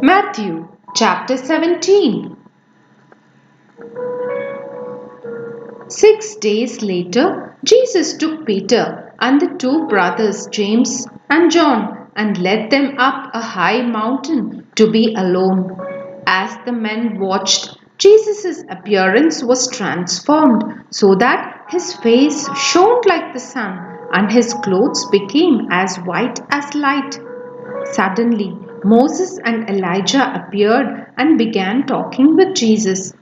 Matthew chapter 17. 6 days later, Jesus took Peter and the two brothers James and John and led them up a high mountain to be alone. As the men watched, Jesus' appearance was transformed so that his face shone like the sun and his clothes became as white as light. Suddenly, Moses and Elijah appeared and began talking with Jesus.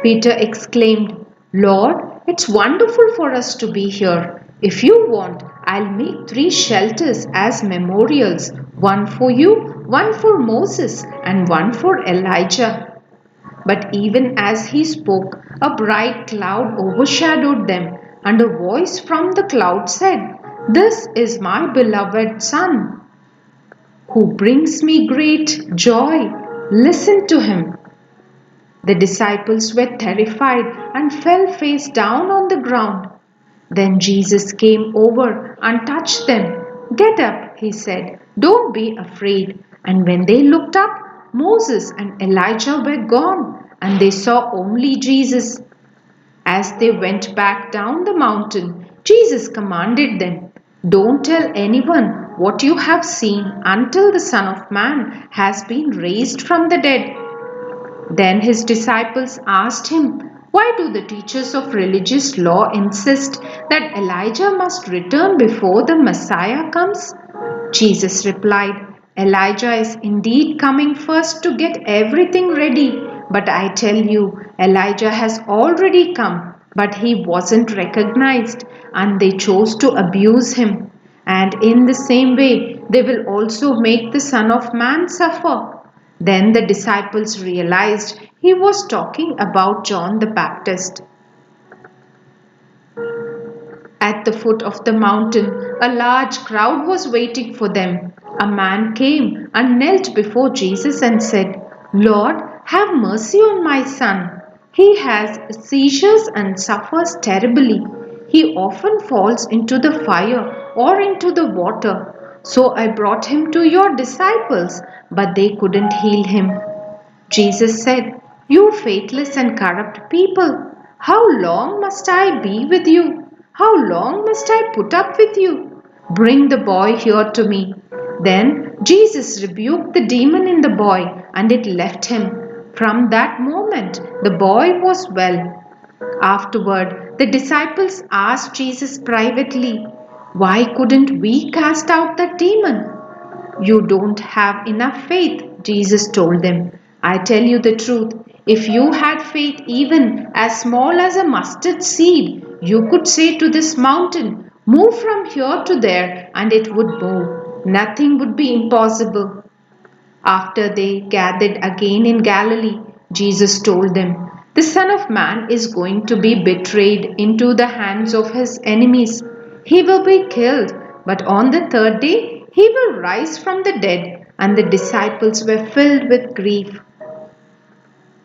Peter exclaimed, Lord, it's wonderful for us to be here. If you want, I'll make 3 shelters as memorials, one for you, one for Moses, and one for Elijah. But even as he spoke, a bright cloud overshadowed them, and a voice from the cloud said, This is my beloved Son, who brings me great joy. Listen to him. The disciples were terrified and fell face down on the ground. Then Jesus came over and touched them. Get up, he said. Don't be afraid. And when they looked up, Moses and Elijah were gone, and they saw only Jesus. As they went back down the mountain, Jesus commanded them, Don't tell anyone what you have seen until the Son of Man has been raised from the dead. Then his disciples asked him, Why do the teachers of religious law insist that Elijah must return before the Messiah comes? Jesus replied, Elijah is indeed coming first to get everything ready. But I tell you, Elijah has already come, but he wasn't recognized, and they chose to abuse him. And in the same way, they will also make the Son of Man suffer. Then the disciples realized he was talking about John the Baptist. At the foot of the mountain, a large crowd was waiting for them. A man came and knelt before Jesus and said, Lord, have mercy on my son. He has seizures and suffers terribly. He often falls into the fire or into the water. So I brought him to your disciples, but they couldn't heal him. Jesus said, You faithless and corrupt people, how long must I be with you? How long must I put up with you? Bring the boy here to me. Then Jesus rebuked the demon in the boy, and it left him. From that moment, the boy was well. Afterward, the disciples asked Jesus privately, Why couldn't we cast out that demon? You don't have enough faith, Jesus told them. I tell you the truth. If you had faith even as small as a mustard seed, you could say to this mountain, Move from here to there, and it would move. Nothing would be impossible. After they gathered again in Galilee, Jesus told them, The Son of Man is going to be betrayed into the hands of his enemies. He will be killed, but on the third day he will rise from the dead. And the disciples were filled with grief.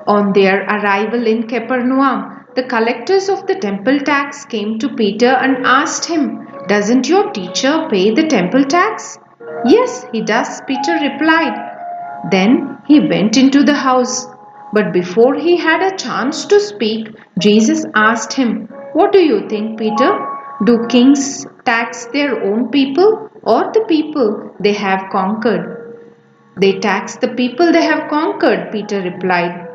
On their arrival in Capernaum, the collectors of the temple tax came to Peter and asked him, Doesn't your teacher pay the temple tax? Yes, he does, Peter replied. Then he went into the house. But before he had a chance to speak, Jesus asked him, What do you think, Peter? Do kings tax their own people or the people they have conquered? They tax the people they have conquered, Peter replied.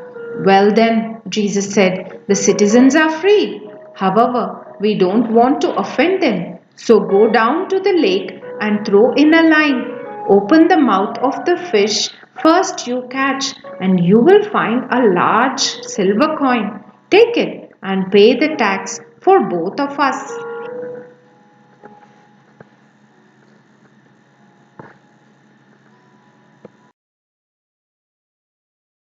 Well then, Jesus said, the citizens are free. However, we don't want to offend them. So go down to the lake and throw in a line. Open the mouth of the fish first you catch, and you will find a large silver coin. Take it and pay the tax for both of us.